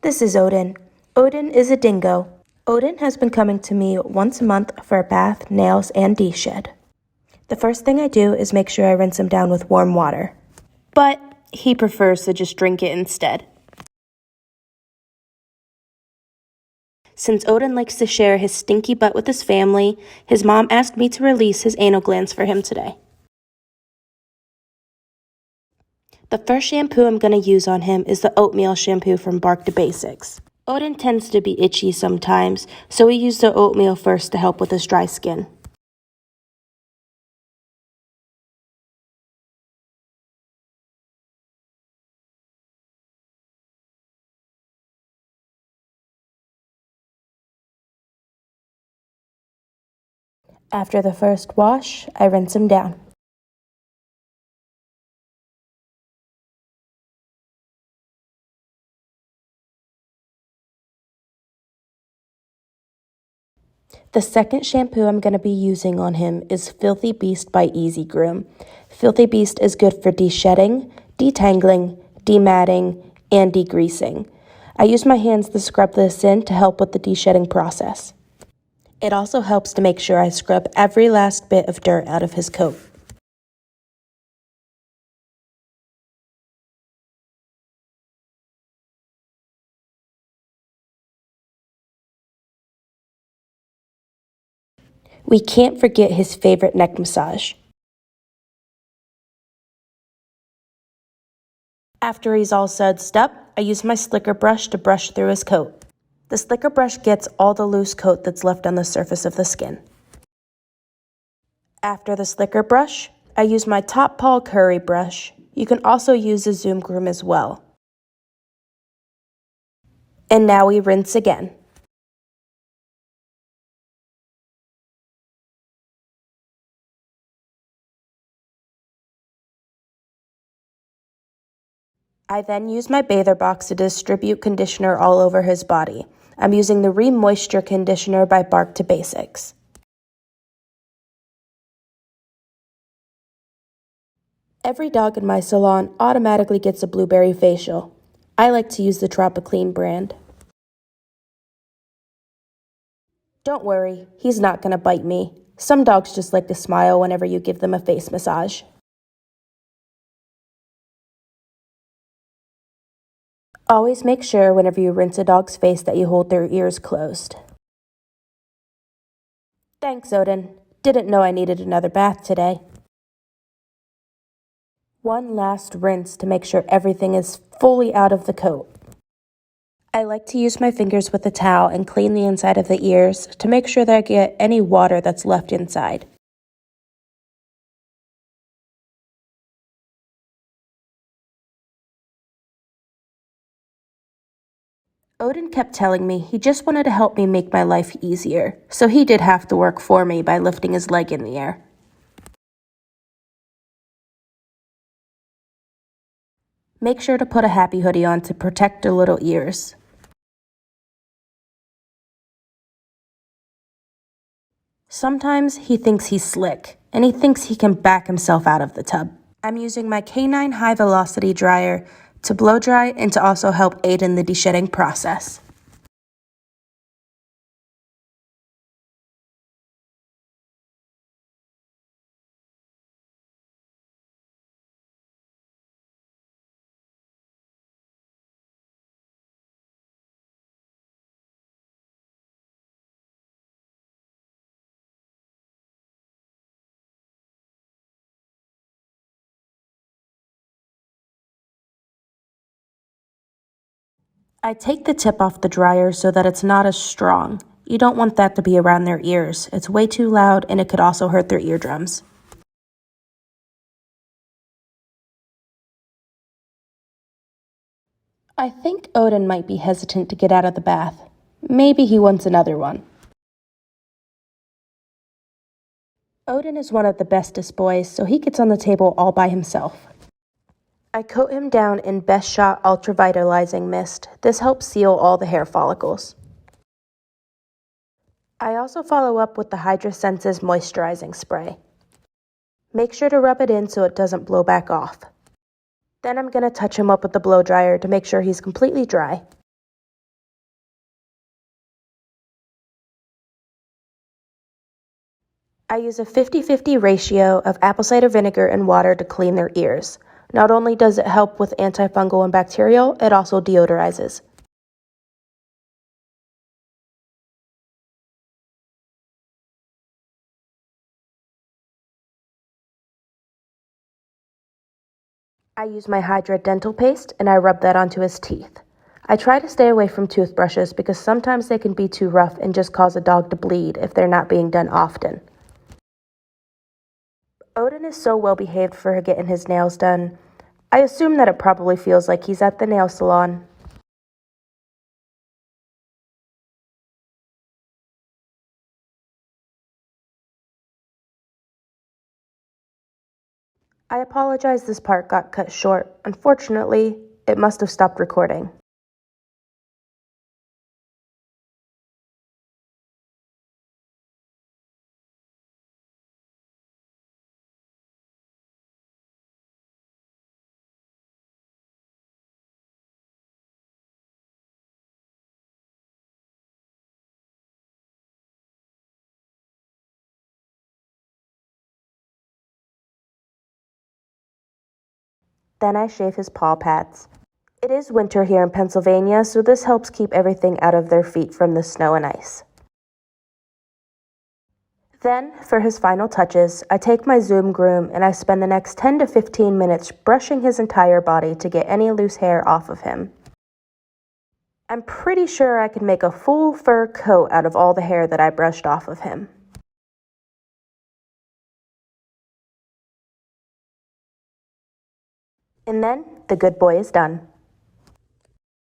This is Odin. Odin is a dingo. Odin has been coming to me once a month for a bath, nails, and Deshed. The first thing I do is make sure I rinse him down with warm water. But he prefers to just drink it instead. Since Odin likes to share his stinky butt with his family, his mom asked me to release his anal glands for him today. The first shampoo I'm going to use on him is the oatmeal shampoo from Bark to Basics. Odin tends to be itchy sometimes, so we use the oatmeal first to help with his dry skin. After the first wash, I rinse him down. The second shampoo I'm going to be using on him is Filthy Beast by Easy Groom. Filthy Beast is good for de-shedding, detangling, dematting, and degreasing. I use my hands to scrub this in to help with the de-shedding process. It also helps to make sure I scrub every last bit of dirt out of his coat. We can't forget his favorite neck massage. After he's all sudsed up, I use my slicker brush to brush through his coat. The slicker brush gets all the loose coat that's left on the surface of the skin. After the slicker brush, I use my top paw curry brush. You can also use a zoom groom as well. And now we rinse again. I then use my bather box to distribute conditioner all over his body. I'm using the Re-Moisture Conditioner by Bark to Basics. Every dog in my salon automatically gets a blueberry facial. I like to use the Tropiclean brand. Don't worry, he's not going to bite me. Some dogs just like to smile whenever you give them a face massage. Always make sure whenever you rinse a dog's face that you hold their ears closed. Thanks, Odin. Didn't know I needed another bath today. One last rinse to make sure everything is fully out of the coat. I like to use my fingers with a towel and clean the inside of the ears to make sure that I get any water that's left inside. Odin kept telling me he just wanted to help me make my life easier, so he did have to work for me by lifting his leg in the air. Make sure to put a happy hoodie on to protect their little ears. Sometimes he thinks he's slick, and he thinks he can back himself out of the tub. I'm using my Canine High Velocity Dryer to blow dry and to also help aid in the de-shedding process. I take the tip off the dryer so that it's not as strong. You don't want that to be around their ears. It's way too loud and it could also hurt their eardrums. I think Odin might be hesitant to get out of the bath. Maybe he wants another one. Odin is one of the bestest boys, so he gets on the table all by himself. I coat him down in Best Shot Ultra Vitalizing Mist. This helps seal all the hair follicles. I also follow up with the Hydra Senses Moisturizing Spray. Make sure to rub it in so it doesn't blow back off. Then I'm going to touch him up with the blow dryer to make sure he's completely dry. I use a 50-50 ratio of apple cider vinegar and water to clean their ears. Not only does it help with antifungal and bacterial, it also deodorizes. I use my Hydra dental paste and I rub that onto his teeth. I try to stay away from toothbrushes because sometimes they can be too rough and just cause a dog to bleed if they're not being done often. Odin is so well behaved for getting his nails done. I assume that it probably feels like he's at the nail salon. I apologize this part got cut short. Unfortunately, it must have stopped recording. Then I shave his paw pads. It is winter here in Pennsylvania, so this helps keep everything out of their feet from the snow and ice. Then, for his final touches, I take my Zoom Groom and I spend the next 10 to 15 minutes brushing his entire body to get any loose hair off of him. I'm pretty sure I can make a full fur coat out of all the hair that I brushed off of him. And then, the good boy is done.